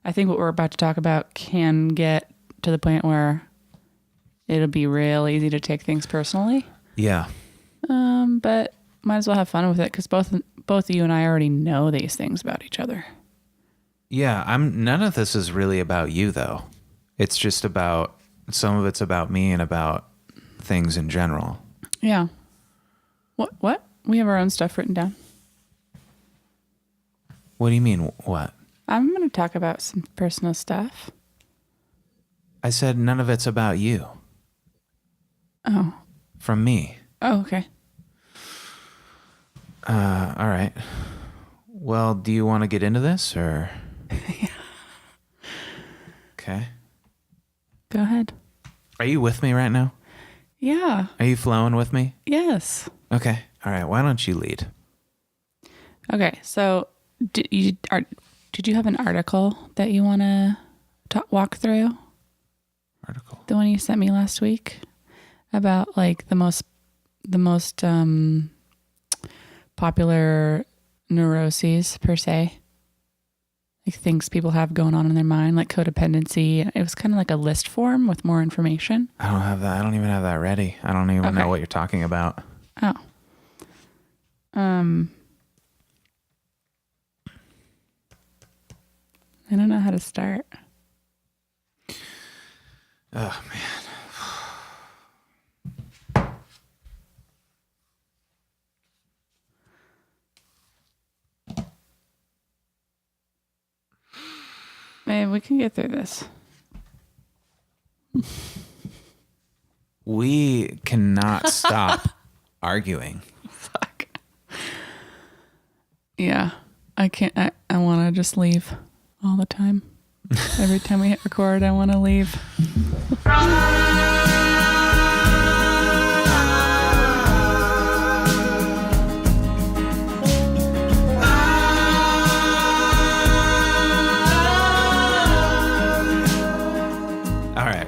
I think what we're about to talk about can get to the point where it'll be real easy to take things personally. Yeah. But might as well have fun with it because both you and I already know these things about each other. Yeah, none of this is really about you though. It's just about, some of it's about me and about things in general. Yeah. What? We have our own stuff written down. What do you mean, what? I'm going to talk about some personal stuff. I said none of it's about you. Oh. From me. Oh, okay. All right. Well, do you want to get into this or? Yeah. Okay. Go ahead. Are you with me right now? Yeah. Are you flowing with me? Yes. Okay. All right. Why don't you lead? Okay. So did you have an article that you want to walk through? Article? The one you sent me last week about like the most popular neuroses per se, like things people have going on in their mind, like codependency. It was kind of like a list form with more information. I don't have that. I don't even have that ready. I don't even know what you're talking about. Oh. I don't know how to start. Oh, man. Maybe we can get through this. We cannot stop arguing. Fuck. Yeah. I can't. I want to just leave all the time. Every time we hit record, I want to leave.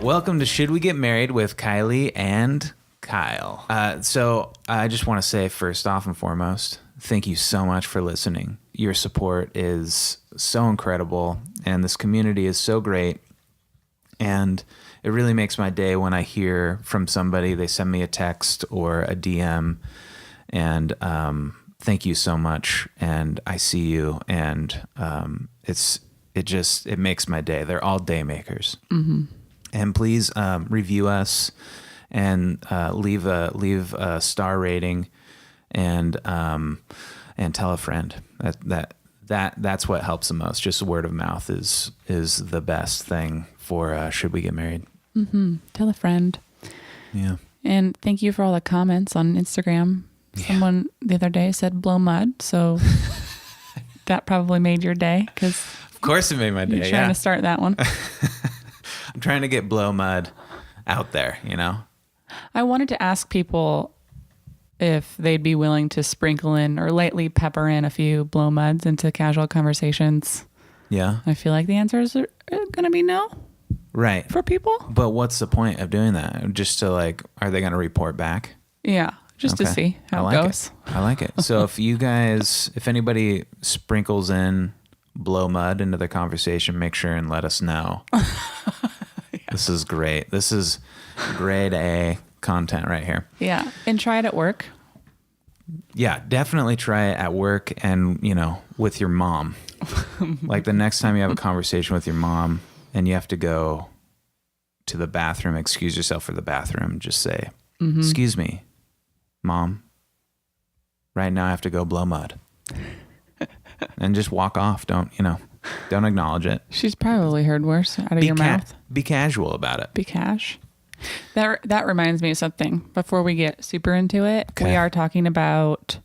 Welcome to Should We Get Married with Kiley and Kyle. So I just want to say first off and foremost, thank you so much for listening. Your support is so incredible and this community is so great. And it really makes my day when I hear from somebody, they send me a text or a DM and thank you so much. And I see you and it makes my day. They're all day makers. Mm-hmm. And please review us and leave a star rating and tell a friend. That's what helps the most. Just word of mouth is the best thing for Should We Get Married. Mm-hmm. Tell a friend. Yeah. And thank you for all the comments on Instagram. Yeah. Someone the other day said blow mud, so that probably made your day because of course it made my day. You're trying to start that one. I'm trying to get blow mud out there, you know? I wanted to ask people if they'd be willing to sprinkle in or lightly pepper in a few blow muds into casual conversations. Yeah. I feel like the answers are going to be no. Right. For people. But what's the point of doing that? Just to are they going to report back? Yeah. Just to see how it goes. I like it. So if anybody sprinkles in blow mud into the conversation, make sure and let us know. Yeah. This is great. This is grade A content right here. Yeah. And try it at work. Yeah, definitely try it at work and, with your mom. Like the next time you have a conversation with your mom and you have to go to the bathroom, excuse yourself for the bathroom, just say, Excuse me, Mom. Right now I have to go blow mud. And just walk off. Don't acknowledge it. She's probably heard worse out of your mouth. Be casual about it. Be cash. That reminds me of something. Before we get super into it, we are talking about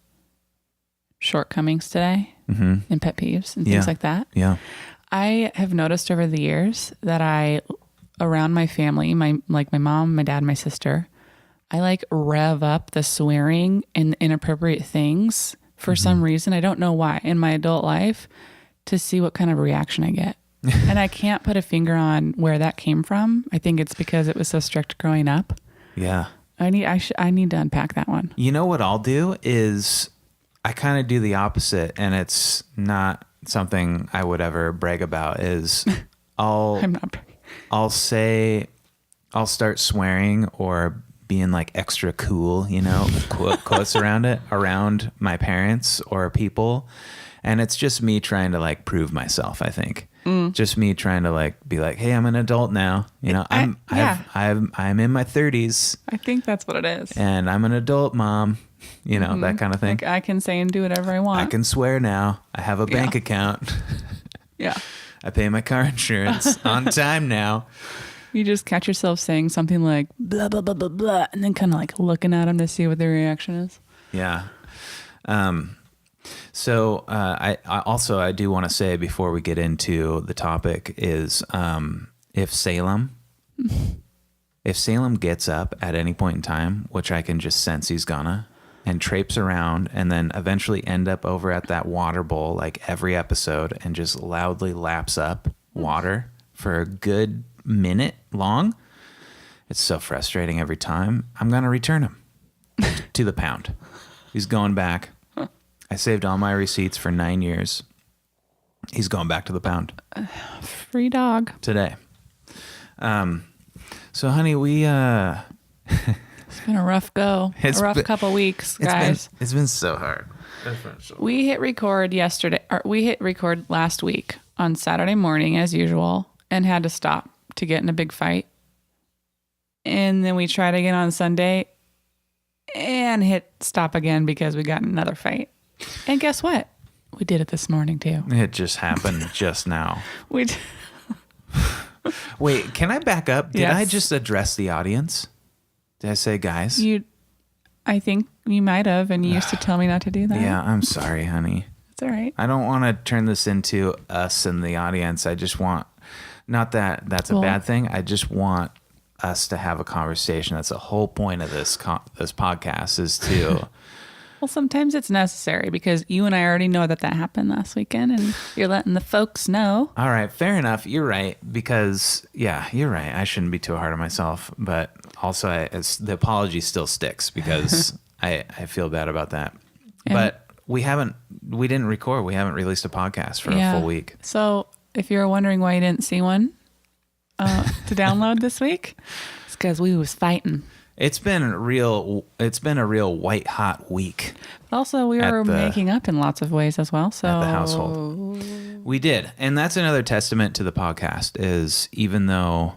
shortcomings today and pet peeves and things like that. Yeah. I have noticed over the years that around my family, my mom, my dad, my sister, I rev up the swearing and inappropriate things for some reason. I don't know why in my adult life to see what kind of reaction I get. And I can't put a finger on where that came from. I think it's because it was so strict growing up. Yeah. I need to unpack that one. You know what I'll do is I kind of do the opposite and it's not something I would ever brag about is I'll I'm not. I'll start swearing or being like extra cool, quotes around my parents or people. And it's just me trying to like prove myself, I think. Just me trying to like be like, hey, I'm an adult now. I'm in my 30s. I think that's what it is. And I'm an adult mom, that kind of thing. Like I can say and do whatever I want. I can swear now. I have a bank account. Yeah. I pay my car insurance on time now. You just catch yourself saying something like blah, blah, blah, blah, blah, and then kind of like looking at them to see what their reaction is. Yeah. So I do want to say before we get into the topic is if Salem gets up at any point in time, which I can just sense he's gonna, and traipse around and then eventually end up over at that water bowl like every episode and just loudly laps up water for a good minute long, it's so frustrating every time. I'm gonna return him to the pound. He's going back. I saved all my receipts for 9 years. He's going back to the pound. Free dog. Today. So, honey, It's been a rough go. Couple weeks, guys. It's been so hard. We hit record last week on Saturday morning, as usual, and had to stop to get in a big fight. And then we tried again on Sunday and hit stop again because we got in another fight. And guess what? We did it this morning too. It just happened just now. Wait, can I back up? Did I just address the audience? Did I say guys? I think you might have, and you used to tell me not to do that. Yeah, I'm sorry, honey. It's all right. I don't want to turn this into us and the audience. I just want, not that that's a bad thing. I just want us to have a conversation. That's the whole point of this podcast is to... Well, sometimes it's necessary because you and I already know that happened last weekend and you're letting the folks know. All right. Fair enough. You're right. Because, yeah, you're right. I shouldn't be too hard on myself. But also, the apology still sticks because I feel bad about that. But we didn't record. We haven't released a podcast for a full week. So if you're wondering why you didn't see one to download this week, it's because we was fighting. It's been a real white hot week. Also, we were making up in lots of ways as well. So at the household, we did, and that's another testament to the podcast. Is even though,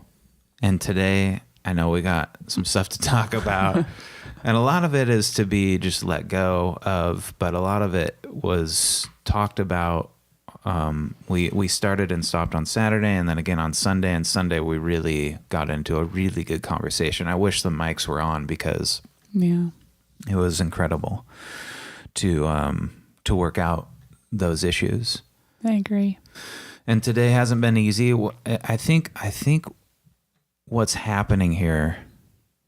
and today I know we got some stuff to talk about, and a lot of it is to be just let go of, but a lot of it was talked about. We started and stopped on Saturday and then again on Sunday, and Sunday we really got into a really good conversation. I wish the mics were on because it was incredible to work out those issues. I agree. And today hasn't been easy. I think what's happening here,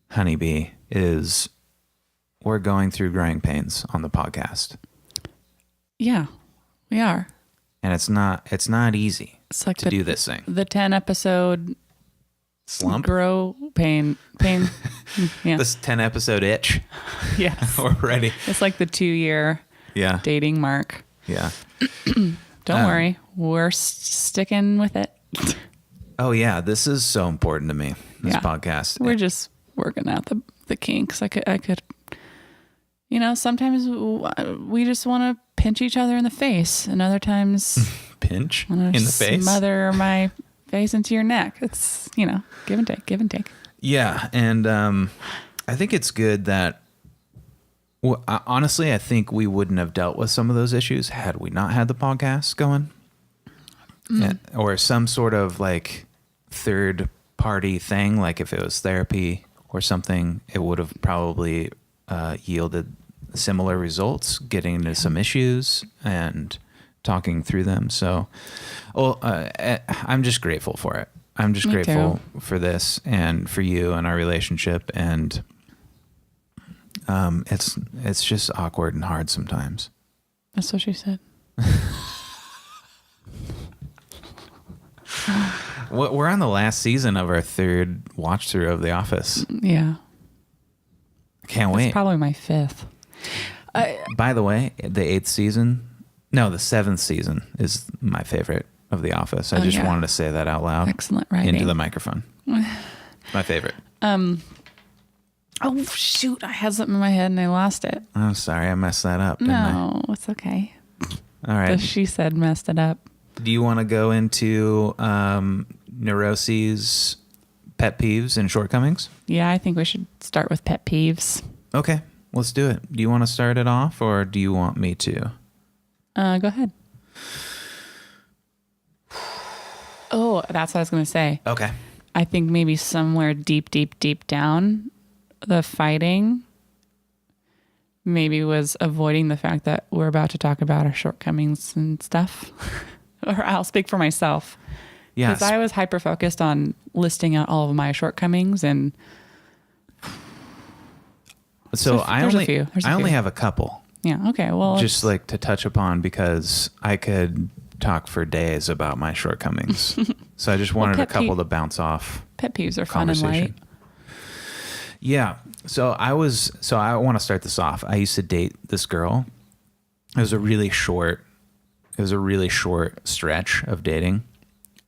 Honeybee, is we're going through growing pains on the podcast. Yeah, we are. And it's not easy to do this thing. The 10 episode slump, grow pain. Yeah. This 10 episode itch. Yes. Already. It's like the 2-year dating mark. Yeah. Don't worry. We're sticking with it. Oh yeah. This is so important to me. This podcast. We're just working out the kinks. I could, sometimes we just want to pinch each other in the face, and other times pinch in the face, smother my face into your neck. It's give and take. Yeah, and I think it's good that. Well, honestly, I think we wouldn't have dealt with some of those issues had we not had the podcast going, or some sort of like third party thing. Like if it was therapy or something, it would have probably yielded similar results, getting into some issues and talking through them. So, I'm just grateful for it. I'm just grateful for this and for you and our relationship. And it's just awkward and hard sometimes. That's what she said. We're on the last season of our third watch through of The Office. Yeah. Can't wait. It's probably my 5th. By the way, the 8th season No, the 7th season is my favorite of The Office. I just yeah. wanted to say that out loud. Excellent writing. Into the microphone. My favorite. Oh, shoot. I had something in my head and I lost it. I'm sorry. I messed that up, didn't I? No, it's okay. All right. The she said messed it up. Do you want to go into neuroses, pet peeves, and shortcomings? Yeah, I think we should start with pet peeves. Okay, let's do it. Do you want to start it off or do you want me to? Go ahead. Oh, that's what I was going to say. Okay. I think maybe somewhere deep, deep, deep down, the fighting maybe was avoiding the fact that we're about to talk about our shortcomings and stuff. Or I'll speak for myself. Yeah. Because I was hyper focused on listing out all of my shortcomings, and so I only There's a few. have a couple. Yeah. Okay. Well, Just like to touch upon because I could talk for days about my shortcomings. So I just wanted a couple to bounce off. Pet peeves are fun and light. Yeah. So I want to start this off. I used to date this girl. It was a really short stretch of dating.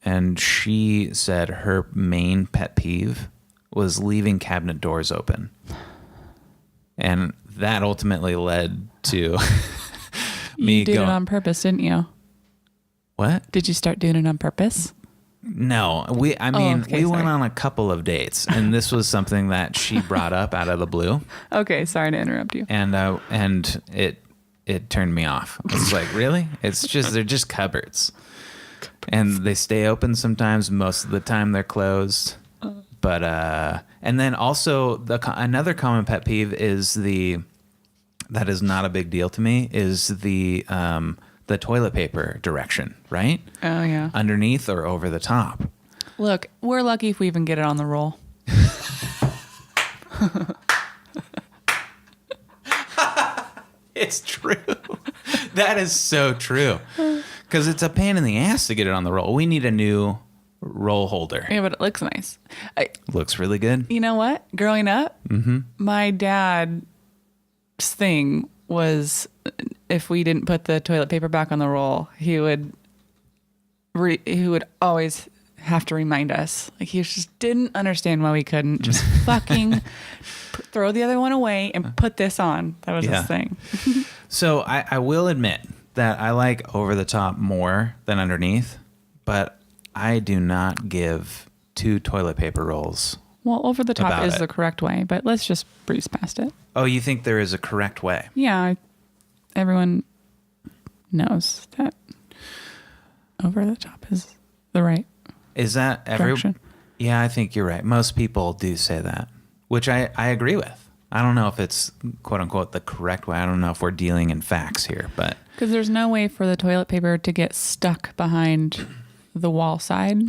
And she said her main pet peeve was leaving cabinet doors open. And that ultimately led to me You did it on purpose, didn't you? What? Did you start doing it on purpose? No, we went on a couple of dates, and this was something that she brought up out of the blue. Okay, sorry to interrupt you. And it turned me off. It's like, really? They're just cupboards, and they stay open sometimes. Most of the time, they're closed. But and then also another common pet peeve is that is not a big deal to me is the toilet paper direction, right? Oh, yeah. Underneath or over the top. Look, we're lucky if we even get it on the roll. It's true. That is so true. Because it's a pain in the ass to get it on the roll. We need a new roll holder. Yeah, but it looks nice. Looks really good. You know what? Growing up, my dad's thing was if we didn't put the toilet paper back on the roll, he would always have to remind us. Like he just didn't understand why we couldn't just fucking throw the other one away and put this on. That was his thing. So I will admit that I like over the top more than underneath, but I do not give 2 toilet paper rolls. Well, over the top is the correct way, but let's just breeze past it. Oh, you think there is a correct way? Yeah, everyone knows that over the top is the right. Is that direction. Yeah, I think you're right. Most people do say that, which I agree with. I don't know if it's quote unquote the correct way. I don't know if we're dealing in facts here, but because there's no way for the toilet paper to get stuck behind the wall side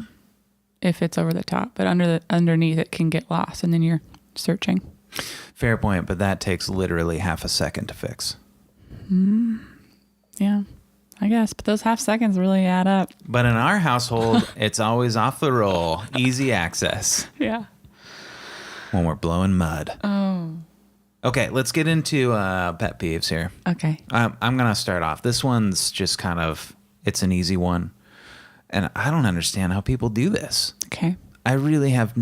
if it's over the top, but underneath it can get lost, and then you're searching. Fair point, but that takes literally half a second to fix. Yeah, I guess, but those half seconds really add up. But in our household, it's always off the roll, easy access. Yeah. When we're blowing mud. Oh. Okay, let's get into pet peeves here. Okay. I'm going to start off. This one's just it's an easy one. And I don't understand how people do this. Okay. I really have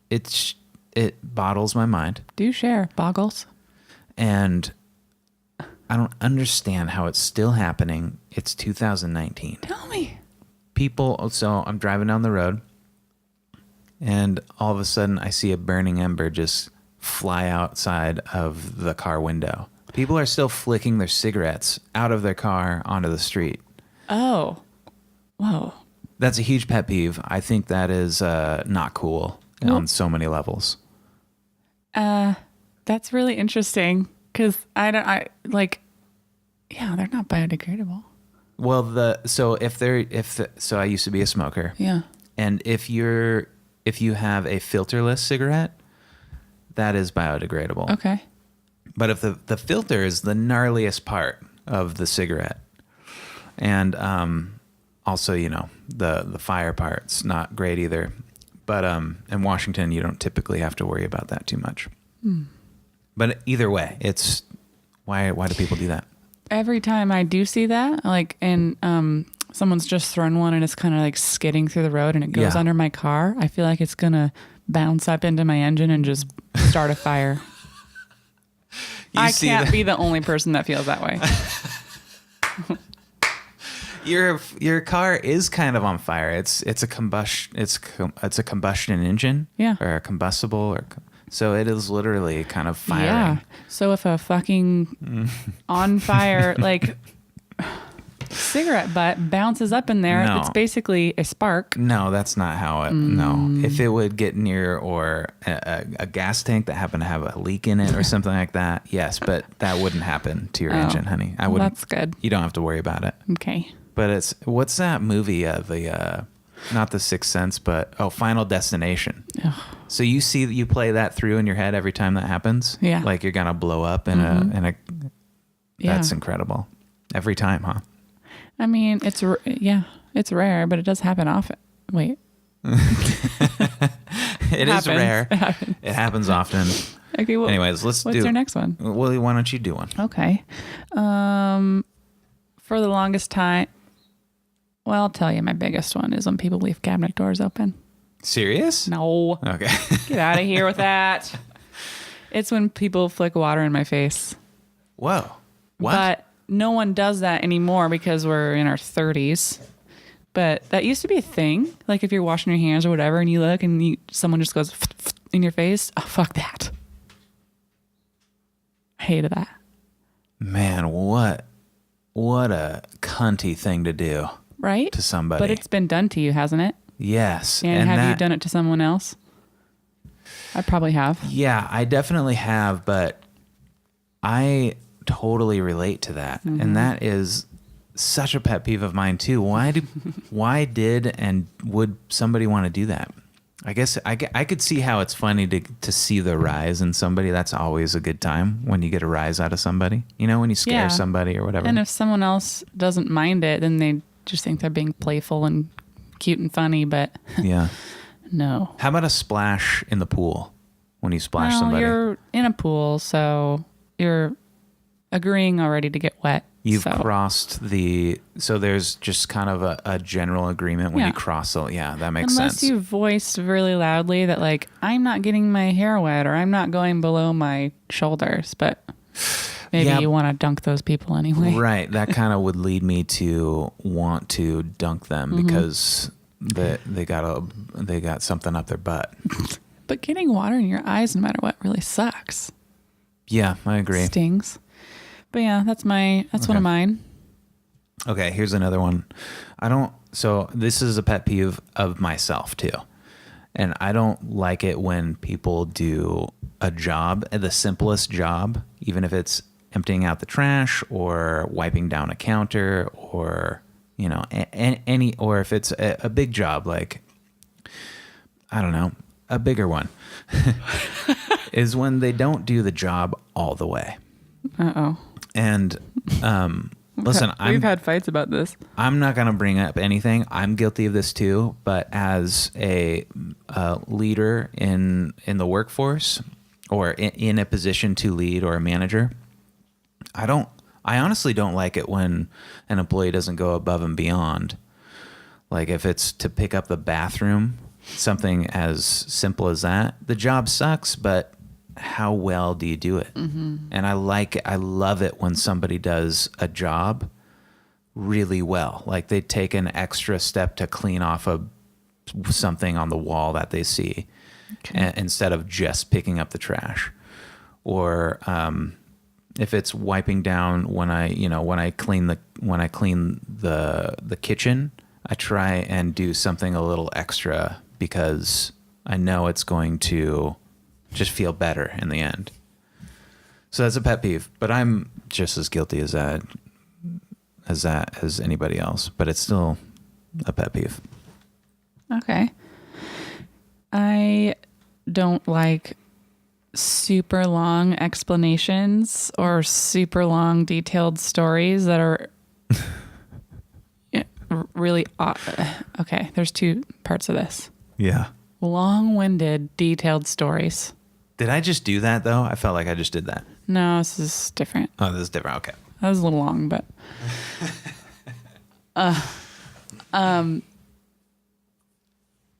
it boggles my mind. Do share. Boggles. And I don't understand how it's still happening. It's 2019. Tell me. So I'm driving down the road and all of a sudden I see a burning ember just fly outside of the car window. People are still flicking their cigarettes out of their car onto the street. Oh. Whoa. That's a huge pet peeve. I think that is not cool on so many levels. That's really interesting because they're not biodegradable. Well, so I used to be a smoker. Yeah. And if you have a filterless cigarette, that is biodegradable. Okay. But if the filter is the gnarliest part of the cigarette, and also, the fire part's not great either. But in Washington, you don't typically have to worry about that too much. But either way, it's why do people do that? every time I do see that, like, and someone's just thrown one and it's kind of like skidding through the road and it goes Yeah. under my car, I feel like it's gonna bounce up into my engine and just start a fire. I can't be the only person that feels that way. Your car is kind of on fire. It's a combustion. It's a combustion engine. Yeah. Or a combustible. So it is literally kind of firing. Yeah. So if a fucking on fire like cigarette butt bounces up in there, No. it's basically a spark. No, that's not how it. No, if it would get near or a gas tank that happened to have a leak in it or something like that, yes, but that wouldn't happen to your engine, honey. I wouldn't. That's good. You don't have to worry about it. Okay. But what's that movie? Not The Sixth Sense, but Final Destination. Ugh. So you play that through in your head every time that happens. Yeah. Like you're gonna blow up in a. Yeah. That's incredible. Every time, huh? I mean, it's rare, but it does happen often. Wait. It is rare. It happens. It happens often. Okay. Well, Anyways, what's your next one? Well, why don't you do one? Okay. For the longest time, well, I'll tell you, my biggest one is when people leave cabinet doors open. Serious? No. Okay. Get out of here with that. It's when people flick water in my face. Whoa. What? But no one does that anymore because we're in our 30s. But that used to be a thing. Like if you're washing your hands or whatever and you look and someone just goes in your face. Oh, fuck that. I hated that. Man, what a cunty thing to do. Right? To somebody. But it's been done to you, hasn't it? Yes. And have you done it to someone else? I probably have. Yeah, I definitely have, but I totally relate to that. Mm-hmm. And that is such a pet peeve of mine too. Why did and would somebody want to do that? I guess I could see how it's funny to see the rise in somebody. That's always a good time when you get a rise out of somebody. You know, when you scare somebody or whatever. And if someone else doesn't mind it, then they just think they're being playful and cute and funny, but yeah. No. How about a splash in the pool when you splash somebody? You're in a pool, so you're agreeing already to get wet. You've crossed so there's just kind of a general agreement when you cross. So yeah, that makes sense. Unless you voiced really loudly that like, I'm not getting my hair wet or I'm not going below my shoulders, but maybe you want to dunk those people anyway. Right. That kind of would lead me to want to dunk them because they got something up their butt. But getting water in your eyes no matter what really sucks. Yeah, I agree. Stings. But yeah, that's one of mine. Okay, here's another one. So this is a pet peeve of myself too. And I don't like it when people do a job, the simplest job, even if it's emptying out the trash or wiping down a counter or, you know, or if it's a big job, like, I don't know, a bigger one is when they don't do the job all the way. Uh-oh. And listen, we've had fights about this. I'm not going to bring up anything. I'm guilty of this too. But as a leader in the workforce or in a position to lead or a manager, I honestly don't like it when an employee doesn't go above and beyond. Like if it's to pick up the bathroom, something as simple as that, the job sucks, but how well do you do it? Mm-hmm. And I love it when somebody does a job really well. Like they take an extra step to clean off something on the wall that they see instead of just picking up the trash. Or if it's wiping down when I clean the kitchen, I try and do something a little extra because I know it's going to just feel better in the end. So that's a pet peeve, but I'm just as guilty as anybody else, but it's still a pet peeve. Okay. I don't like super long explanations or super long detailed stories that are really okay, there's two parts of this. Yeah. Long-winded, detailed stories. Did I just do that though? I felt like I just did that. No, this is different. Oh, this is different. Okay. That was a little long, but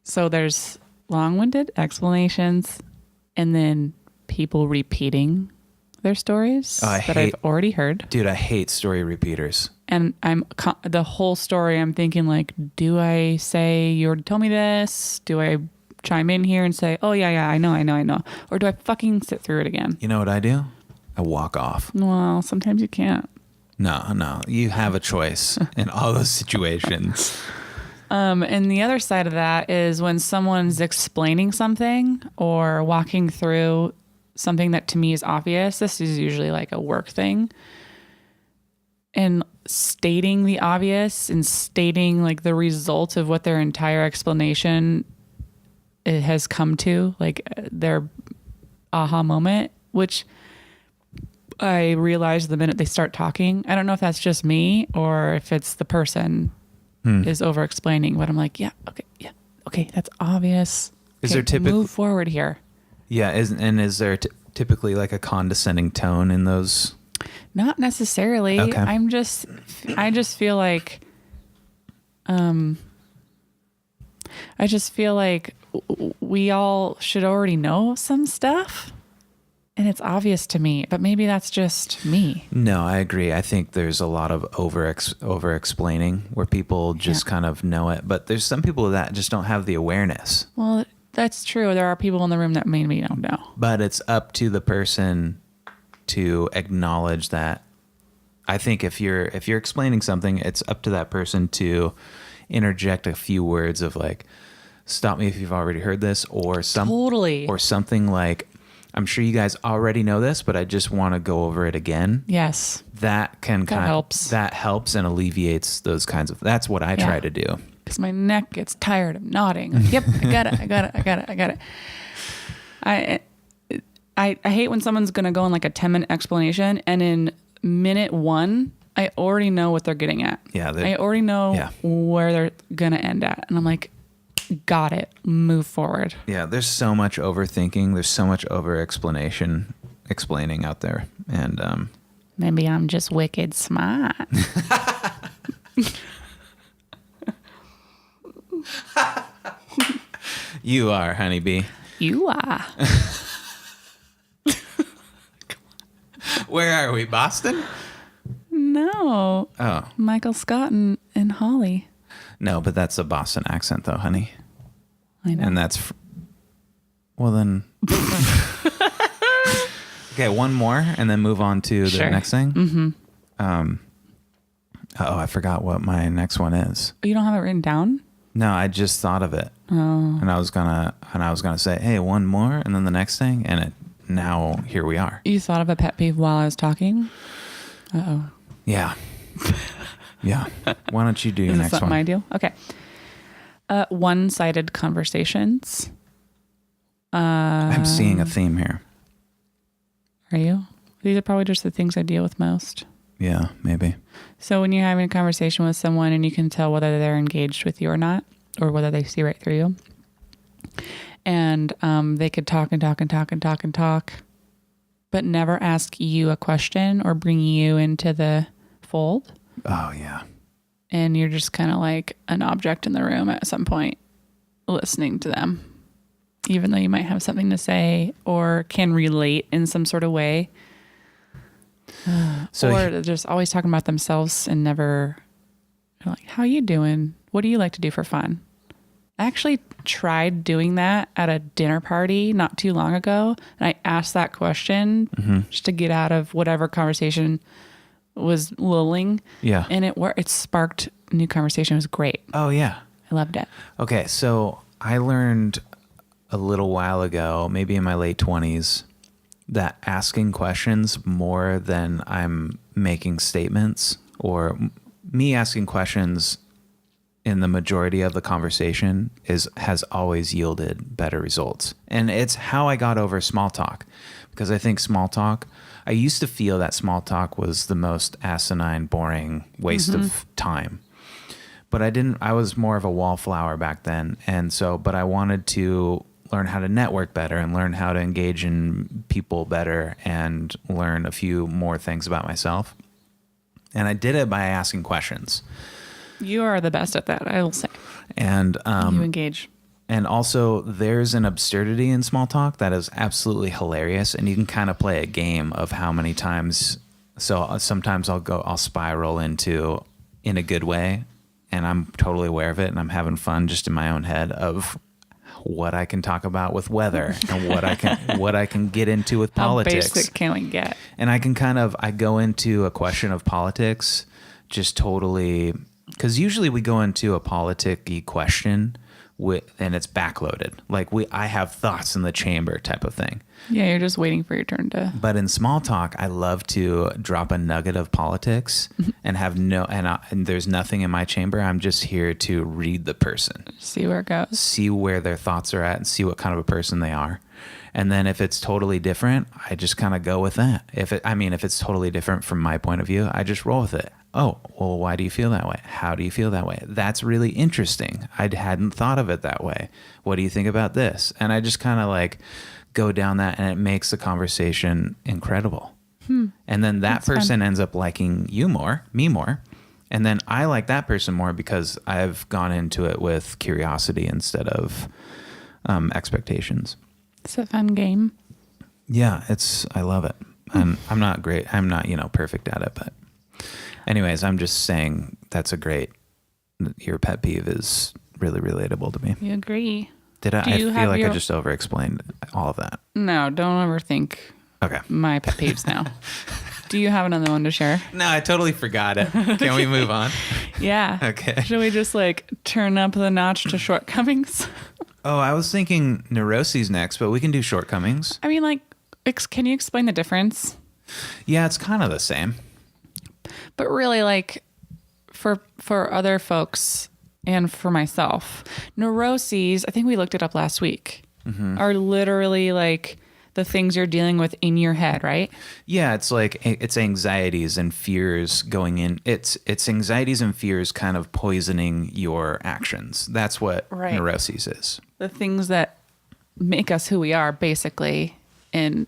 so there's long-winded explanations and then people repeating their stories that I've already heard. Dude, I hate story repeaters. And the whole story, I'm thinking like, do I say, you already told me this? Do I chime in here and say, oh yeah, I know. Or do I fucking sit through it again? You know what I do? I walk off. Well, sometimes you can't. No. You have a choice in all those situations. And the other side of that is when someone's explaining something or walking through something that to me is obvious. This is usually like a work thing. And stating the obvious and stating like the result of what their entire explanation it has come to, like their aha moment, which I realize the minute they start talking. I don't know if that's just me or if it's the person is over explaining, but I'm like, okay, that's obvious. Is there typically move forward here? Yeah, is there typically like a condescending tone in those? Not necessarily. Okay. I just feel like we all should already know some stuff. And it's obvious to me, but maybe that's just me. No, I agree. I think there's a lot of over explaining where people just kind of know it, but there's some people that just don't have the awareness. Well, that's true. There are people in the room that maybe don't know. But it's up to the person to acknowledge that. I think if you're explaining something, it's up to that person to interject a few words of like, stop me if you've already heard this, or something like, I'm sure you guys already know this, but I just want to go over it again. Yes. That helps and alleviates those kinds of, that's what I try to do. Because my neck gets tired of nodding. Yep, I got it. I hate when someone's going to go on like a 10-minute explanation and in minute 1, I already know what they're getting at. Yeah. I already know where they're going to end at. And I'm like, got it. Move forward. Yeah, there's so much overthinking. There's so much explaining out there. And maybe I'm just wicked smart. You are, honeybee. You are. Where are we? Boston? No. Oh. Michael Scott and Holly. No, but that's a Boston accent, though, honey. I know. And that's... Well, then... Okay, one more, and then move on to the next thing. Mm-hmm. I forgot what my next one is. You don't have it written down? No, I just thought of it. Oh. And I was gonna say, hey, one more, and then the next thing, and now here we are. You thought of a pet peeve while I was talking? Uh-oh. Yeah. Yeah. Why don't you do your next one? Is that my deal? Okay. One-sided conversations. I'm seeing a theme here. Are you? These are probably just the things I deal with most. Yeah, maybe. So when you're having a conversation with someone and you can tell whether they're engaged with you or not, or whether they see right through you, and they could talk and talk and talk and talk and talk, but never ask you a question or bring you into the fold. Oh, yeah. And you're just kind of like an object in the room at some point, listening to them, even though you might have something to say or can relate in some sort of way. Or they're just always talking about themselves and never like, how you doing? What do you like to do for fun? I actually tried doing that at a dinner party not too long ago. And I asked that question just to get out of whatever conversation was lulling. Yeah. And it sparked new conversation. It was great. Oh, yeah. I loved it. Okay. So I learned a little while ago, maybe in my late 20s, that asking questions more than I'm making statements, or me asking questions in the majority of the conversation has always yielded better results. And it's how I got over small talk, because I think small talk, I used to feel that small talk was the most asinine, boring waste of time. But I was more of a wallflower back then. And so, but I wanted to learn how to network better and learn how to engage in people better and learn a few more things about myself. And I did it by asking questions. You are the best at that, I will say. And You engage. and also there's an absurdity in small talk that is absolutely hilarious, and you can kind of play a game of how many times. So sometimes I'll spiral into, in a good way, and I'm totally aware of it, and I'm having fun just in my own head of what I can talk about with weather and what I can get into with politics. How basic can we get? And I go into a question of politics just totally, because usually we go into a politic-y question and it's backloaded. Like I have thoughts in the chamber type of thing. Yeah, you're just waiting for your turn to. But in small talk, I love to drop a nugget of politics and have and there's nothing in my chamber. I'm just here to read the person, See where it goes. see where their thoughts are at, and see what kind of a person they are. And then if it's totally different, I just kind of go with that. If it's totally different from my point of view, I just roll with it. Oh, well, why do you feel that way? How do you feel that way? That's really interesting. I hadn't thought of it that way. What do you think about this? And I just kind of like go down that, and it makes the conversation incredible. And then that person ends up liking me more. And then I like that person more because I've gone into it with curiosity instead of expectations. It's a fun game. Yeah, I love it. And I'm not great. I'm not, perfect at it, but anyways, I'm just saying your pet peeve is really relatable to me. You agree? I feel like I just over-explained all of that. No, don't overthink Okay. my pet peeves now. Do you have another one to share? No, I totally forgot it. Can we move on? Yeah. Okay. Should we just turn up the notch to shortcomings? Oh, I was thinking neuroses next, but we can do shortcomings. I mean, can you explain the difference? Yeah, it's kind of the same. But really, for other folks and for myself, neuroses, I think we looked it up last week, are literally the things you're dealing with in your head, right? Yeah, it's anxieties and fears going in. It's anxieties and fears kind of poisoning your actions. That's what neuroses is. The things that make us who we are, basically, and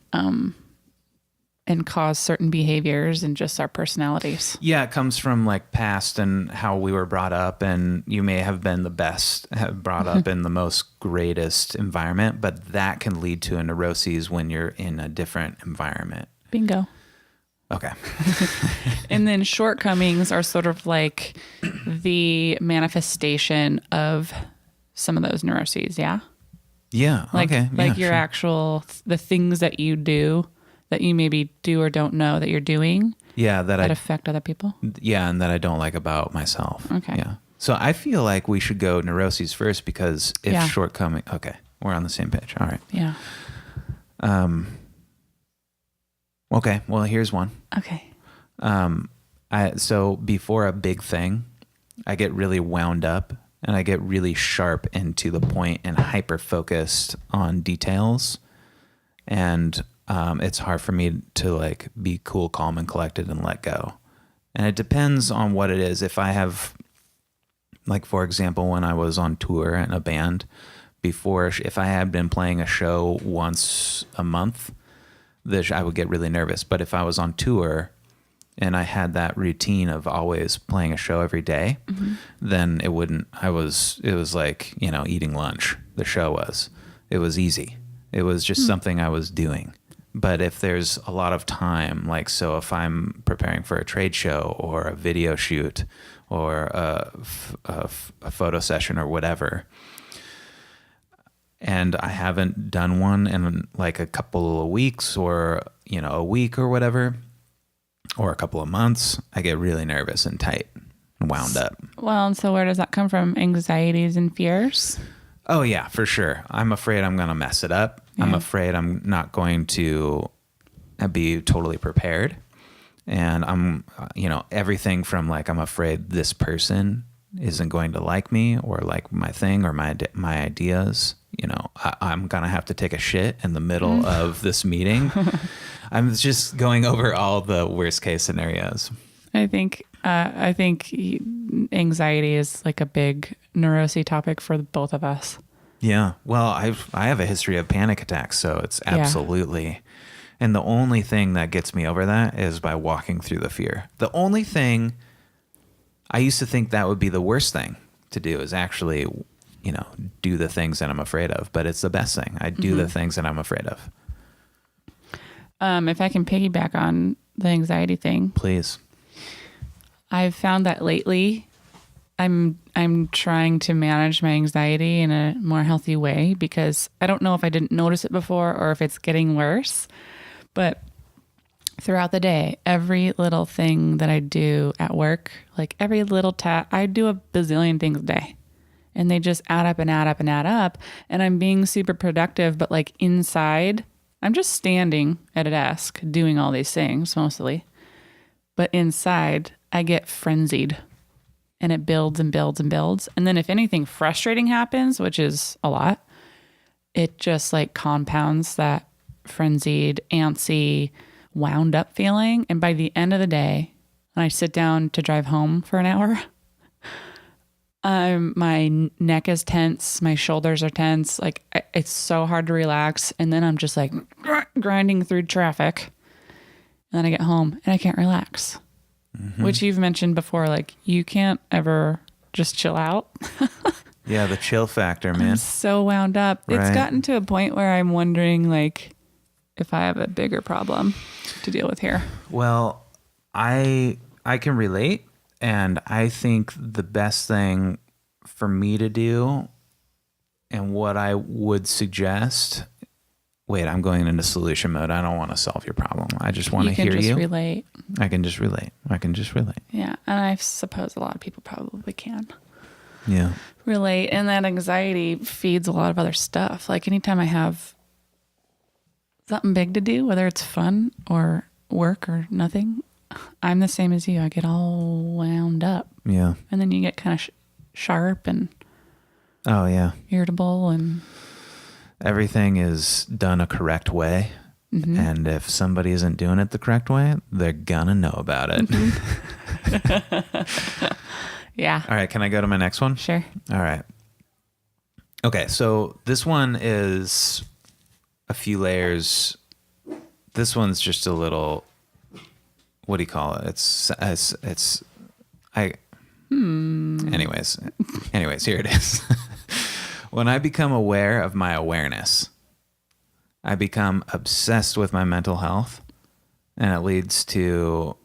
cause certain behaviors and just our personalities. Yeah, it comes from past and how we were brought up, and you may have been brought up in the most greatest environment, but that can lead to a neuroses when you're in a different environment. Bingo. Okay. And then shortcomings are sort of the manifestation of some of those neuroses, yeah? Yeah, okay. The things that you do that you maybe do or don't know that you're doing. Yeah, that affect other people. Yeah, and that I don't like about myself. Okay. Yeah. So I feel like we should go neuroses first because shortcoming. Okay, we're on the same page. All right. Yeah. Okay. Well, here's one. Okay. So before a big thing, I get really wound up and I get really sharp and to the point and hyper focused on details, and it's hard for me to be cool, calm, and collected and let go. And it depends on what it is. If I have, for example, when I was on tour in a band before, if I had been playing a show once a month, I would get really nervous. But if I was on tour and I had that routine of always playing a show every day, then it was like, eating lunch. The show was. It was easy. It was just something I was doing. But if there's a lot of time, so if I'm preparing for a trade show or a video shoot or a photo session or whatever, and I haven't done one in a couple of weeks or, a week or whatever, or a couple of months, I get really nervous and tight and wound up. Well, and so where does that come from? Anxieties and fears? Oh, yeah, for sure. I'm afraid I'm going to mess it up. Yeah. I'm afraid I'm not going to be totally prepared. And I'm, everything from I'm afraid this person isn't going to like me or like my thing or my ideas. I'm going to have to take a shit in the middle of this meeting. I'm just going over all the worst case scenarios. I think anxiety is a big neurosy topic for both of us. Yeah. Well, I have a history of panic attacks, so it's absolutely And the only thing that gets me over that is by walking through the fear. The only thing, I used to think that would be the worst thing to do is actually, do the things that I'm afraid of. But it's the best thing. I do the things that I'm afraid of. If I can piggyback on the anxiety thing, Please. I've found that lately I'm trying to manage my anxiety in a more healthy way because I don't know if I didn't notice it before or if it's getting worse. But throughout the day, every little thing that I do at work, like every little I do a bazillion things a day. And they just add up and add up and add up. And I'm being super productive, but like inside, I'm just standing at a desk doing all these things mostly. But inside, I get frenzied and it builds and builds and builds. And then if anything frustrating happens, which is a lot, it just like compounds that frenzied, antsy, wound up feeling. And by the end of the day, when I sit down to drive home for an hour, my neck is tense, my shoulders are tense. Like it's so hard to relax. And then I'm just like grinding through traffic. And then I get home and I can't relax, which you've mentioned before. Like you can't ever just chill out. Yeah, the chill factor, man. I'm so wound up. Right. It's gotten to a point where I'm wondering like if I have a bigger problem to deal with here. Well, I can relate. And I think the best thing for me to do and what I would suggest, wait, I'm going into solution mode. I don't want to solve your problem. I just want to hear you. You can just relate. I can just relate. Yeah. And I suppose a lot of people probably can. Yeah. Relate. And that anxiety feeds a lot of other stuff. Like anytime I have something big to do, whether it's fun or work or nothing, I'm the same as you. I get all wound up. Yeah. And then you get kind of sharp and Oh, yeah. irritable and Everything is done a correct way. mm-hmm. And if somebody isn't doing it the correct way, they're gonna know about it. Yeah. All right. Can I go to my next one? Sure. All right. Okay. So this one is a few layers. This one's just a little, what do you call it? Anyways, here it is. When I become aware of my awareness, I become obsessed with my mental health, and it leads to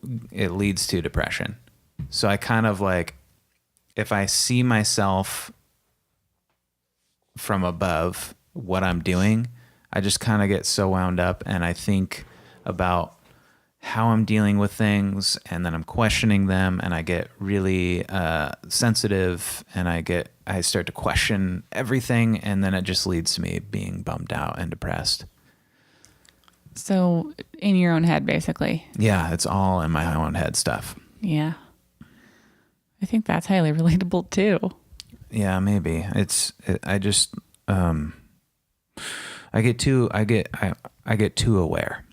depression. So I kind of like, if I see myself from above what I'm doing, I just kind of get so wound up, and I think about how I'm dealing with things, and then I'm questioning them, and I get really sensitive, and I start to question everything, and then it just leads to me being bummed out and depressed. So in your own head, basically. Yeah, it's all in my own head stuff. Yeah. I think that's highly relatable too. Yeah, maybe. I get too aware.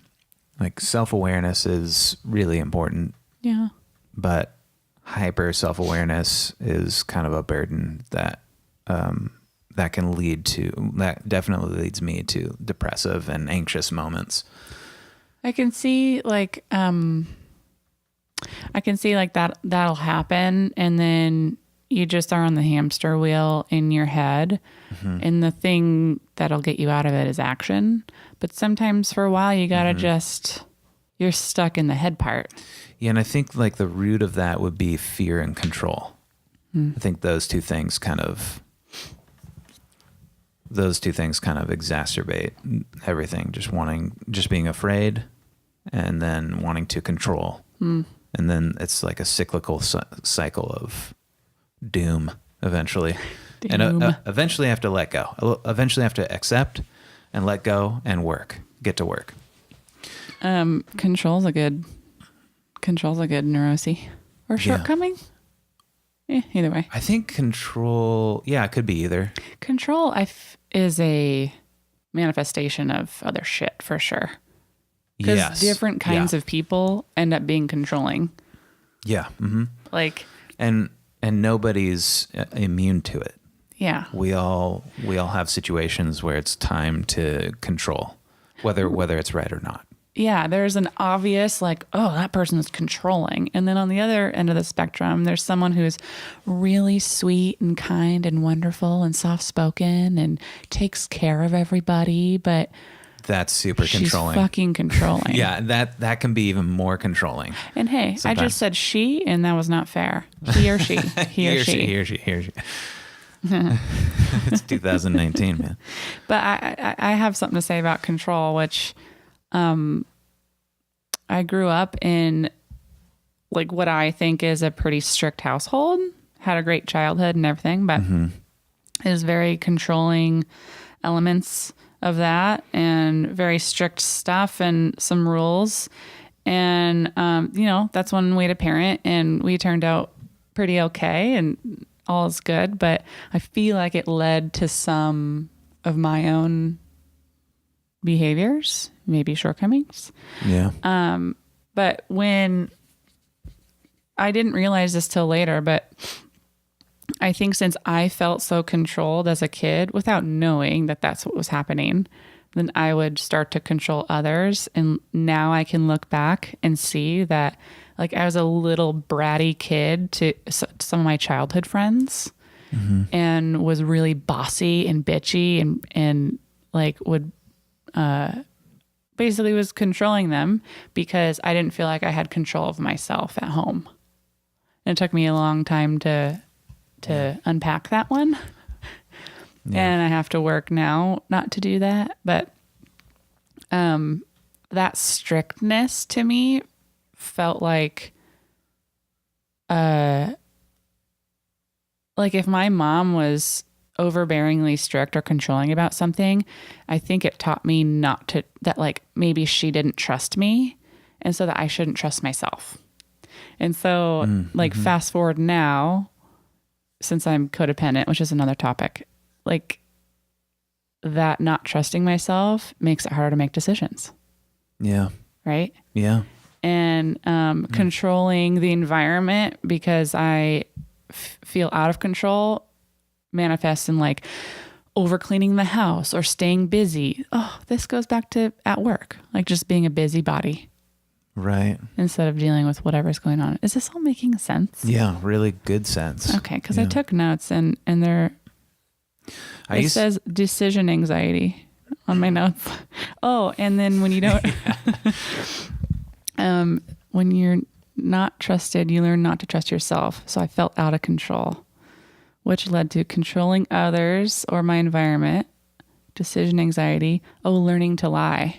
Like self-awareness is really important. Yeah. But hyper self-awareness is kind of a burden that definitely leads me to depressive and anxious moments. I can see like that'll happen, and then you just are on the hamster wheel in your head, mm-hmm. and the thing that'll get you out of it is action. But sometimes for a while you gotta mm-hmm. You're stuck in the head part. Yeah, and I think like the root of that would be fear and control. I think those two things kind of exacerbate everything. Just being afraid, and then wanting to control. And then it's like a cyclical cycle of doom eventually. And eventually I have to let go. Eventually I have to accept and let go and get to work. Control's a good neurosis or shortcoming. Yeah. Either way. I think control, it could be either. Control is a manifestation of other shit for sure. Because different kinds of people end up being controlling. Yeah. Mm-hmm. Like, and nobody's immune to it. Yeah. We all have situations where it's time to control, whether it's right or not. yeah, there's an obvious like, oh, that person is controlling. And then on the other end of the spectrum, there's someone who's really sweet and kind and wonderful and soft spoken and takes care of everybody, but That's super she's controlling. fucking controlling. Yeah, that can be even more controlling. And hey, Sometimes. I just said she, and that was not fair. He or she. He or she. He or she. He or she. It's 2019, man. But I have something to say about control, which I grew up in like what I think is a pretty strict household, had a great childhood and everything, but it was very controlling elements of that and very strict stuff and some rules. And, that's one way to parent, and we turned out pretty okay and all is good. But I feel like it led to some of my own behaviors, maybe shortcomings. Yeah. But when I didn't realize this till later, but I think since I felt so controlled as a kid without knowing that that's what was happening, then I would start to control others. And now I can look back and see that like I was a little bratty kid to some of my childhood friends and was really bossy and bitchy and like would, basically was controlling them because I didn't feel like I had control of myself at home. And it took me a long time to unpack that one. Yeah. And I have to work now not to do that. But that strictness to me felt like if my mom was overbearingly strict or controlling about something, I think it taught me that like maybe she didn't trust me, and so that I shouldn't trust myself. And so fast forward now, since I'm codependent, which is another topic, like that not trusting myself makes it harder to make decisions. Yeah. Right? Yeah. And controlling the environment because I feel out of control manifests in like over cleaning the house or staying busy. Oh, this goes back to at work, like just being a busybody. Right. Instead of dealing with whatever's going on. Is this all making sense? Yeah, really good sense. Okay, because I took notes and it says decision anxiety on my notes. Oh, and then when you don't, when you're not trusted, you learn not to trust yourself. So I felt out of control, which led to controlling others or my environment, decision anxiety, learning to lie.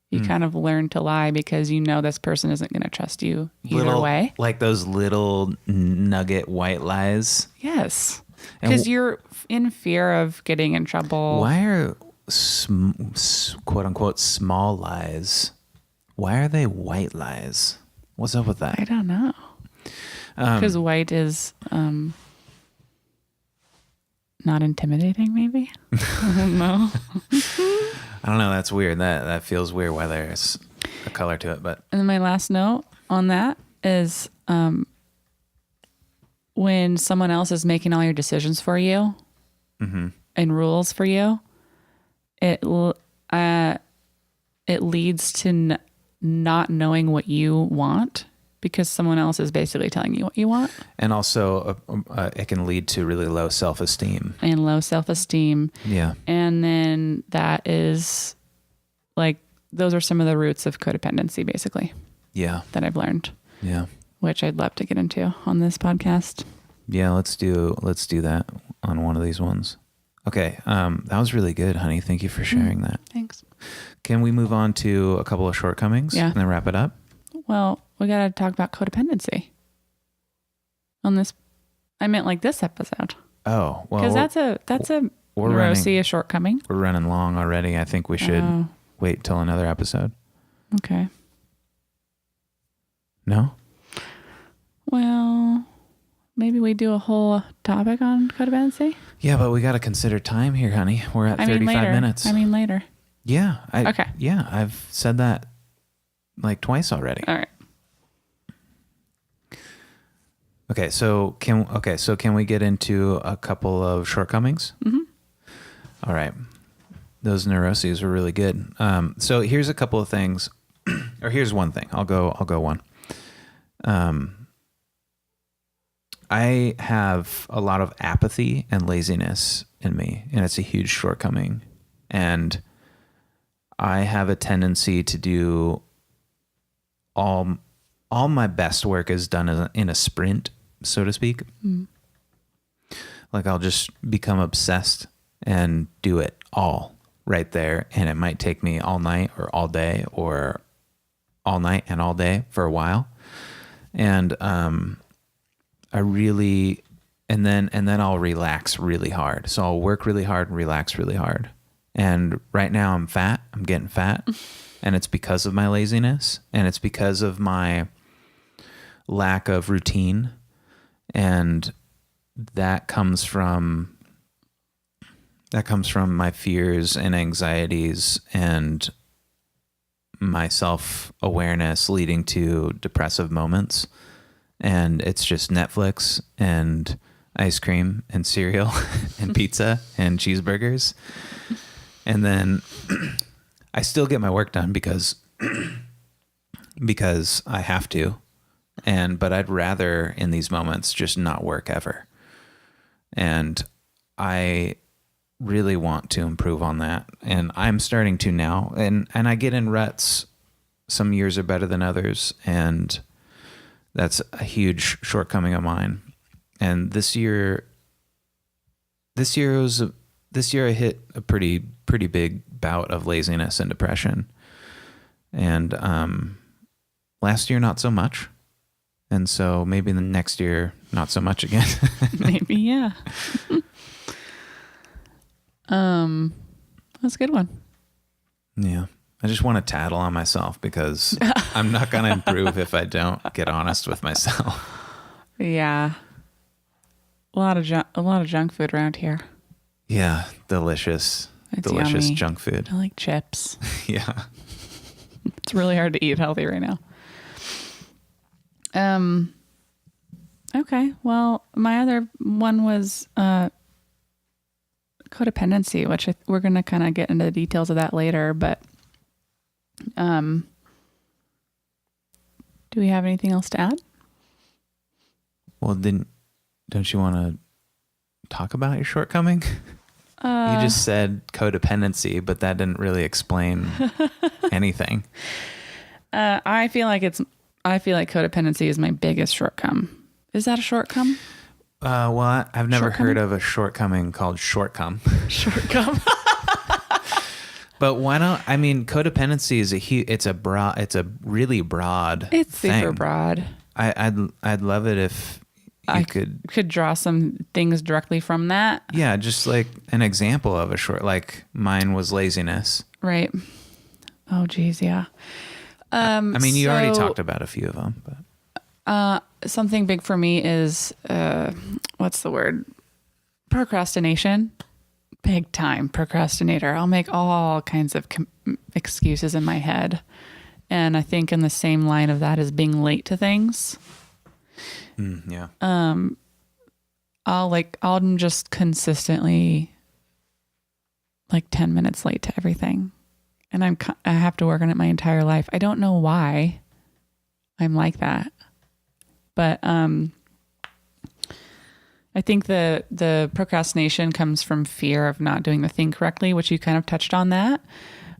You kind of learn to lie because you know this person isn't going to trust you either way. Like those little nugget white lies. Yes. Because you're in fear of getting in trouble. Why are quote unquote small lies, why are they white lies? What's up with that? I don't know. Because white is not intimidating, maybe? I don't know. I don't know. That's weird. That feels weird why there's a color to it. But and then my last note on that is when someone else is making all your decisions for you and rules for you, it leads to not knowing what you want because someone else is basically telling you what you want. And also it can lead to really low self-esteem. And low self-esteem. Yeah. And then that is like, those are some of the roots of codependency, basically. Yeah. That I've learned. Yeah. Which I'd love to get into on this podcast. Yeah, let's do that on one of these ones. Okay. That was really good, honey. Thank you for sharing that. Thanks. Can we move on to a couple of shortcomings and then wrap it up? Well, we got to talk about codependency on this. I meant like this episode. Oh, well, because that's a neuroses, a shortcoming. We're running long already. I think we should wait till another episode. Okay. No? Well, maybe we do a whole topic on codependency. Yeah, but we got to consider time here, honey. We're at 35 minutes. I mean later. Yeah. Okay. Yeah, I've said that like twice already. All right. Okay, so can we get into a couple of shortcomings? Mm-hmm. All right. Those neuroses were really good. So here's a couple of things. Or here's one thing. I'll go one. I have a lot of apathy and laziness in me, and it's a huge shortcoming. And I have a tendency to do all my best work is done in a sprint, so to speak. Like I'll just become obsessed and do it all right there. And it might take me all night or all day or all night and all day for a while. And and then I'll relax really hard. So I'll work really hard and relax really hard. And right now I'm getting fat, and it's because of my laziness, and it's because of my lack of routine. And that comes from my fears and anxieties and my self-awareness leading to depressive moments. And it's just Netflix and ice cream and cereal and pizza and cheeseburgers. And then I still get my work done because I have to. But I'd rather in these moments just not work ever. And I really want to improve on that. And I'm starting to now. And I get in ruts. Some years are better than others. And that's a huge shortcoming of mine. And this year I hit a pretty big bout of laziness and depression. And last year, not so much. And so maybe the next year, not so much again. Maybe, yeah. That's a good one. Yeah. I just want to tattle on myself because I'm not going to improve if I don't get honest with myself. Yeah. A lot of junk food around here. Yeah. Delicious Yummy. junk food. I like chips. Yeah. It's really hard to eat healthy right now. Okay. Well, my other one was codependency, which we're going to kind of get into the details of that later. But do we have anything else to add? Well, don't you want to talk about your shortcoming? You just said codependency, but that didn't really explain anything. I feel like codependency is my biggest shortcoming. Is that a shortcome? Well, I've never heard of a shortcoming called shortcome. Shortcome. But why not? I mean, codependency is it's a really broad. It's thing. super broad. I'd love it if you could draw some things directly from that. Yeah, just like an example of like mine was laziness. Right. Oh, geez, yeah. I mean, you already talked about a few of them, but something big for me is what's the word? Procrastination. Big time procrastinator. I'll make all kinds of excuses in my head, and I think in the same line of that is being late to things. Yeah. I'll just consistently like 10 minutes late to everything. And I have to work on it my entire life. I don't know why I'm like that, but, I think the procrastination comes from fear of not doing the thing correctly, which you kind of touched on that.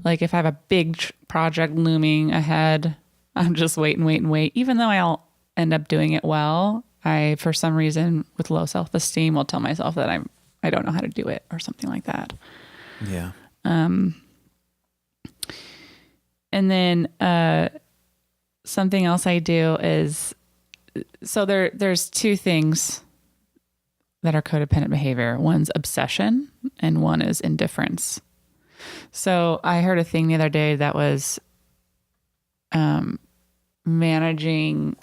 Like if I have a big project looming ahead, I'm just wait. Even though I'll end up doing it well, I, for some reason with low self-esteem, will tell myself that I don't know how to do it or something like that. Yeah. And then, something else I do is, so there's two things that are codependent behavior. One's obsession and one is indifference. So I heard a thing the other day that was managing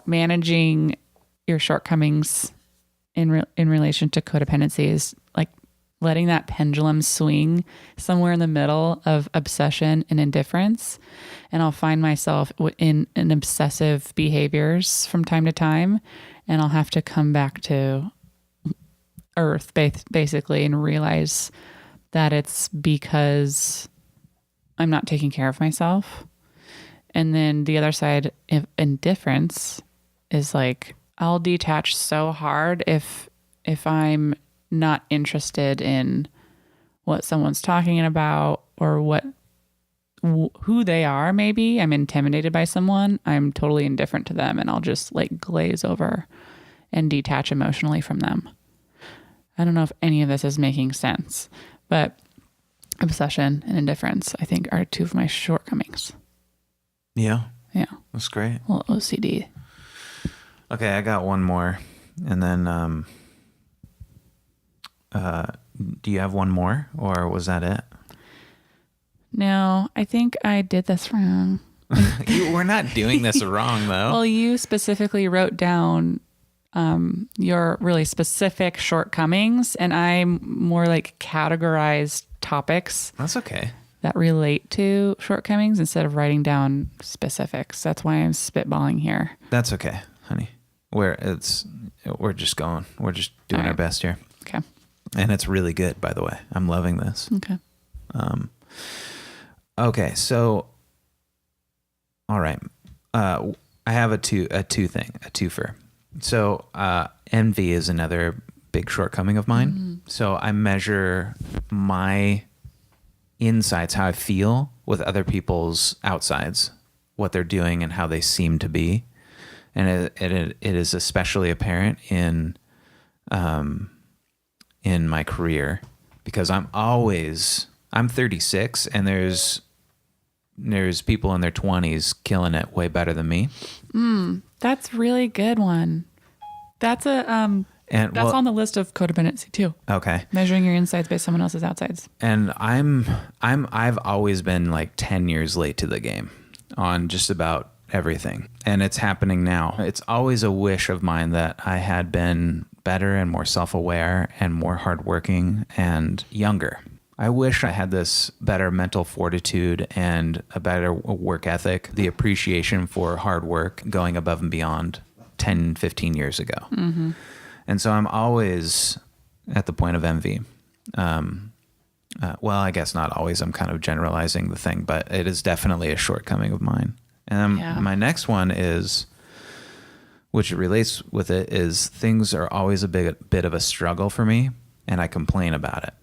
your shortcomings in relation to codependency is like letting that pendulum swing somewhere in the middle of obsession and indifference. And I'll find myself in obsessive behaviors from time to time, and I'll have to come back to earth basically and realize that it's because I'm not taking care of myself. And then the other side, if indifference, is like I'll detach so hard if I'm not interested in what someone's talking about or who they are. Maybe I'm intimidated by someone. I'm totally indifferent to them, and I'll just like glaze over and detach emotionally from them. I don't know if any of this is making sense, but obsession and indifference, I think, are two of my shortcomings. Yeah. Yeah. That's great. A little OCD. Okay, I got one more. And then do you have one more, or was that it? No, I think I did this wrong. We're not doing this wrong, though. Well, you specifically wrote down your really specific shortcomings, and I more like categorized topics. That's okay. That relate to shortcomings instead of writing down specifics. That's why I'm spitballing here. That's okay, honey. We're just going. We're just doing our best here. Okay. And it's really good, by the way. I'm loving this. Okay. Okay, so all right. I have a twofer. So envy is another big shortcoming of mine. Mm-hmm. So I measure my insides, how I feel, with other people's outsides, what they're doing and how they seem to be. And it is especially apparent in my career, because I'm 36 and there's people in their 20s killing it way better than me. That's really good one. That's on the list of codependency too. Okay. Measuring your insides by someone else's outsides. And I've always been like 10 years late to the game on just about everything. And it's happening now. It's always a wish of mine that I had been better and more self-aware and more hardworking and younger. I wish I had this better mental fortitude and a better work ethic, the appreciation for hard work going above and beyond 10, 15 years ago. Mm-hmm. And so I'm always at the point of envy. Well, I guess not always. I'm kind of generalizing the thing, but it is definitely a shortcoming of mine. And my next one is, which relates with it, is things are always a bit of a struggle for me, and I complain about it.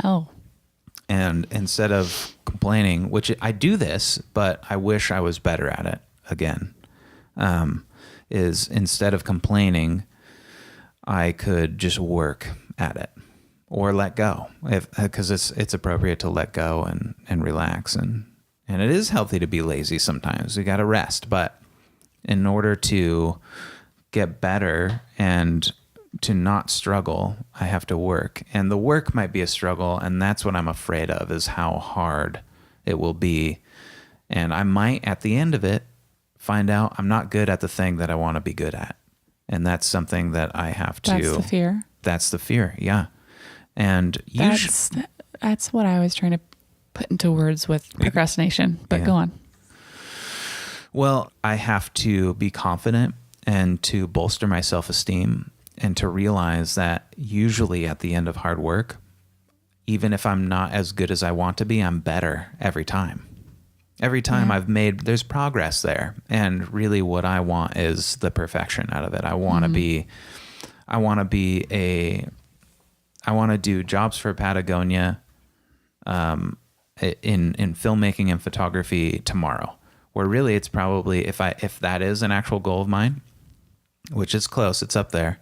Oh. And instead of complaining, which I do this, but I wish I was better at it again, is instead of complaining, I could just work at it or let go, because it's appropriate to let go and relax. And it is healthy to be lazy sometimes. We got to rest. But in order to get better and to not struggle, I have to work. And the work might be a struggle, and that's what I'm afraid of, is how hard it will be. And I might, at the end of it, find out I'm not good at the thing that I want to be good at. And that's something that I have to... That's the fear. That's the fear, yeah. And that's what I was trying to put into words with procrastination, but go on. Well, I have to be confident and to bolster my self-esteem, and to realize that usually at the end of hard work, even if I'm not as good as I want to be, I'm better every time. Every time there's progress there. And really what I want is the perfection out of it. I want to do jobs for Patagonia, in filmmaking and photography tomorrow, where really it's probably, if that is an actual goal of mine, which is close, it's up there.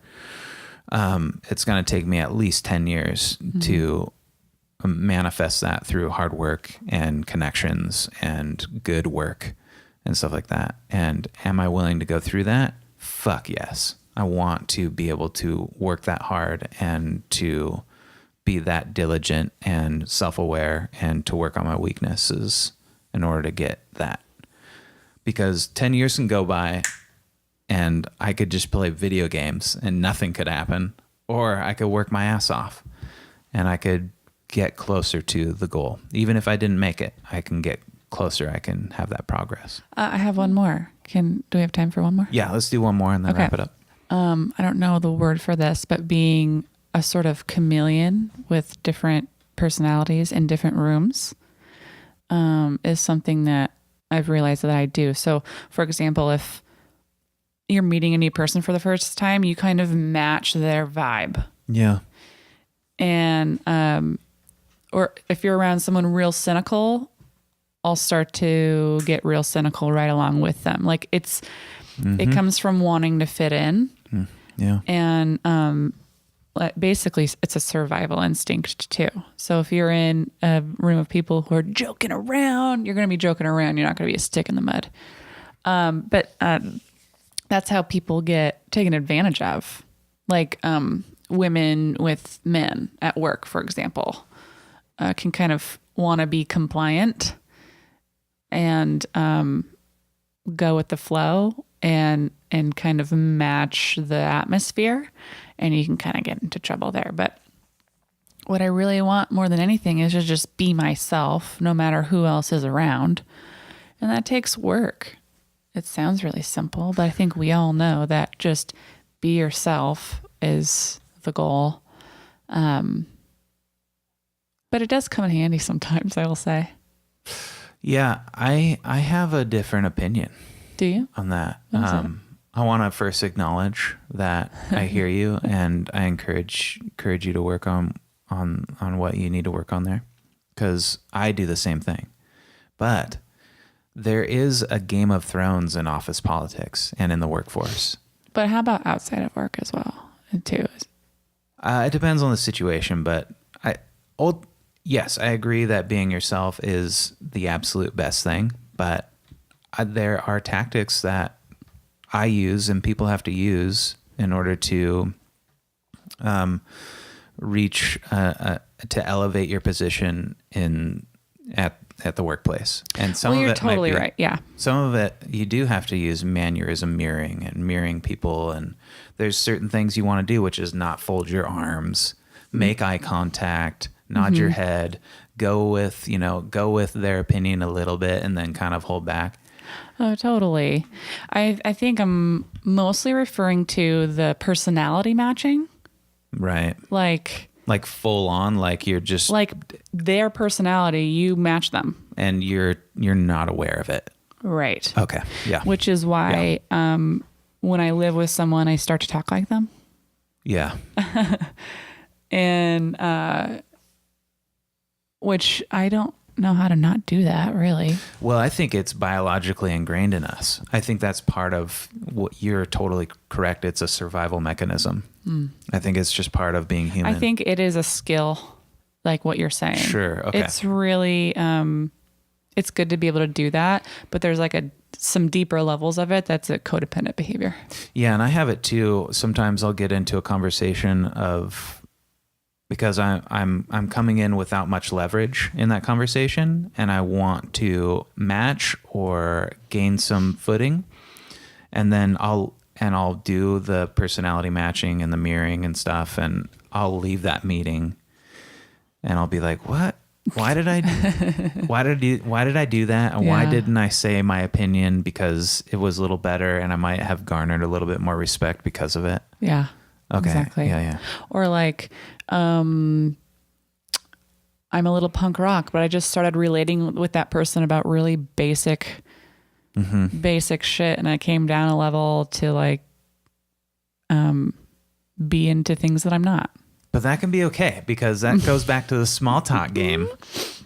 It's going to take me at least 10 years to manifest that through hard work and connections and good work and stuff like that. And am I willing to go through that? Fuck yes. I want to be able to work that hard and to be that diligent and self-aware and to work on my weaknesses in order to get that. Because 10 years can go by and I could just play video games and nothing could happen, or I could work my ass off and I could get closer to the goal. Even if I didn't make it, I can get closer. I can have that progress. I have one more. Do we have time for one more? Yeah, let's do one more and then wrap it up. I don't know the word for this, but being a sort of chameleon with different personalities in different rooms is something that I've realized that I do. So, for example, if you're meeting a new person for the first time, you kind of match their vibe. Yeah. And, or if you're around someone real cynical, I'll start to get real cynical right along with them. Like it comes from wanting to fit in. Yeah. And, basically it's a survival instinct too. So if you're in a room of people who are joking around, you're going to be joking around. You're not going to be a stick in the mud. But that's how people get taken advantage of. Like, women with men at work, for example, can kind of want to be compliant and, go with the flow and kind of match the atmosphere, and you can kind of get into trouble there. But what I really want more than anything is to just be myself, no matter who else is around. And that takes work. It sounds really simple, but I think we all know that just be yourself is the goal. But it does come in handy sometimes, I will say. Yeah, I have a different opinion. Do you? On that? I want to first acknowledge that I hear you, and I encourage you to work on what you need to work on there, because I do the same thing. But there is a Game of Thrones in office politics and in the workforce. But how about outside of work as well, too? It depends on the situation, but yes, I agree that being yourself is the absolute best thing. But there are tactics that I use and people have to use in order to reach to elevate your position at the workplace. And some of you're it totally might be, right. Yeah. Some of it you do have to use mannerism mirroring and mirroring people, and there's certain things you want to do, which is not fold your arms, make eye contact, nod your head, go with their opinion a little bit, and then kind of hold back. Oh, totally. I think I'm mostly referring to the personality matching. Right. Like full on, like you're just like their personality, you match them. And you're not aware of it. Right. Okay. Yeah. Which is why when I live with someone, I start to talk like them. Yeah. And which I don't know how to not do that, really. Well, I think it's biologically ingrained in us. I think that's part of what you're totally correct. It's a survival mechanism. I think it's just part of being human. I think it is a skill, like what you're saying. Sure. Okay. It's really, it's good to be able to do that, but there's like some deeper levels of it. That's a codependent behavior. Yeah. And I have it too. Sometimes I'll get into a conversation because I'm coming in without much leverage in that conversation, and I want to match or gain some footing, and then I'll do the personality matching and the mirroring and stuff, and I'll leave that meeting, and I'll be like, "What? Why did I do that? And why didn't I say my opinion? Because it was a little better, and I might have garnered a little bit more respect because of it." Yeah. Okay. Exactly. Yeah. Or like, I'm a little punk rock, but I just started relating with that person about really basic shit. And I came down a level to like, be into things that I'm not. But that can be okay, because that goes back to the small talk game,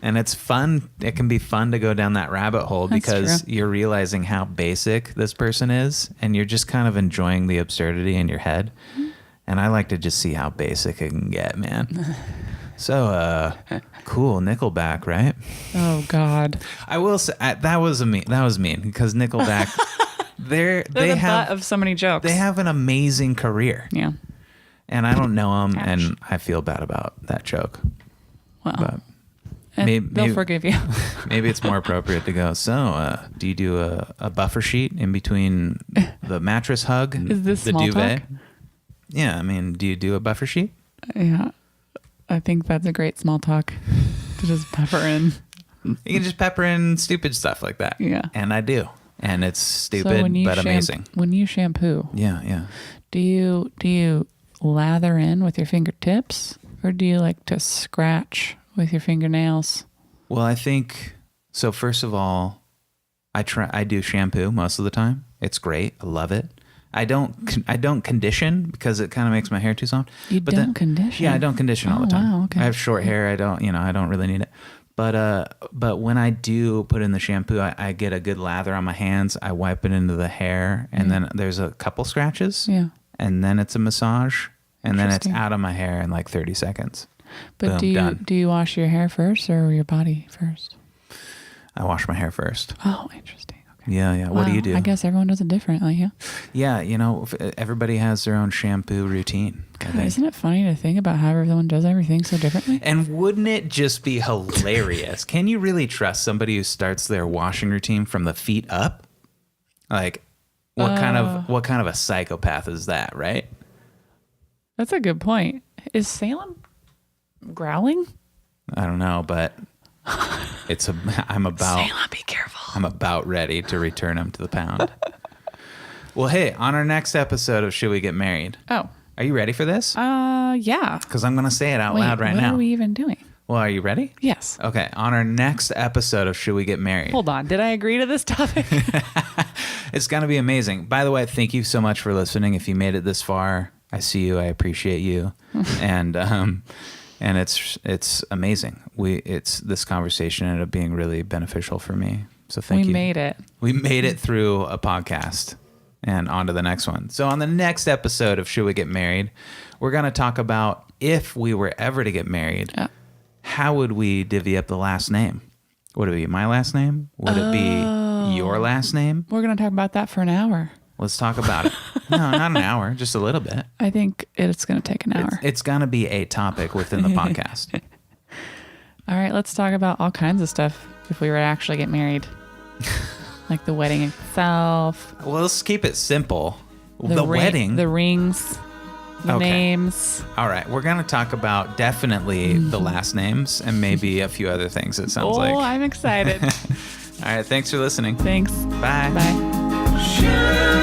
and it's fun. It can be fun to go down that rabbit hole because you're realizing how basic this person is, and you're just kind of enjoying the absurdity in your head. And I like to just see how basic it can get, man. So, cool. Nickelback, right? Oh God. I will say that was mean because Nickelback, they the have butt of so many jokes. They have an amazing career. Yeah. And I don't know them, and I feel bad about that joke. Well, but they'll forgive you. Maybe it's more appropriate to go, so do you do a buffer sheet in between the mattress hug and Is this the small duvet? talk? Yeah, I mean, do you do a buffer sheet? Yeah. I think that's a great small talk to just pepper in. You can just pepper in stupid stuff like that. Yeah. And I do. And it's stupid, So but amazing. When you shampoo, Yeah. do you lather in with your fingertips, or do you like to scratch with your fingernails? Well, I think, so first of all, I do shampoo most of the time. It's great. I love it. I don't condition because it kind of makes my hair too soft. You don't condition? Yeah, I don't condition all the time. Wow, okay. I have short hair. I don't really need it. But when I do put in the shampoo, I get a good lather on my hands. I wipe it into the hair, and then there's a couple scratches. Yeah. And then it's a massage, and then it's out of my hair in like 30 seconds. But Boom, do you wash your hair first or your body first? I wash my hair first. Oh, interesting. Okay. Yeah. What do you do? I guess everyone does it differently. Yeah. Yeah, everybody has their own shampoo routine. God, isn't it funny to think about how everyone does everything so differently? And wouldn't it just be hilarious? Can you really trust somebody who starts their washing routine from the feet up? Like, what kind of a psychopath is that, right? That's a good point. Is Salem growling? I don't know, but Salem, be careful. I'm about ready to return him to the pound. Well, hey, on our next episode of Should We Get Married? Oh. Are you ready for this? Yeah. Because I'm going to say it out loud right now. What are we even doing? Well, are you ready? Yes. Okay. On our next episode of Should We Get Married? Hold on. Did I agree to this topic? It's going to be amazing. By the way, thank you so much for listening. If you made it this far, I see you. I appreciate you. And it's amazing. This conversation ended up being really beneficial for me. So thank you. We made it. We made it through a podcast. And on to the next one. So on the next episode of Should We Get Married, we're going to talk about if we were ever to get married, how would we divvy up the last name? Would it be my last name? Would it be your last name? We're going to talk about that for an hour. Let's talk about it. No, not an hour, just a little bit. I think it's going to take an hour. It's going to be a topic within the podcast. All right, let's talk about all kinds of stuff if we were to actually get married. Like the wedding itself. Well, let's keep it simple. The wedding. The rings. The names. All right. We're going to talk about definitely the last names and maybe a few other things, it sounds like. Oh, I'm excited. All right. Thanks for listening. Thanks. Bye. Bye.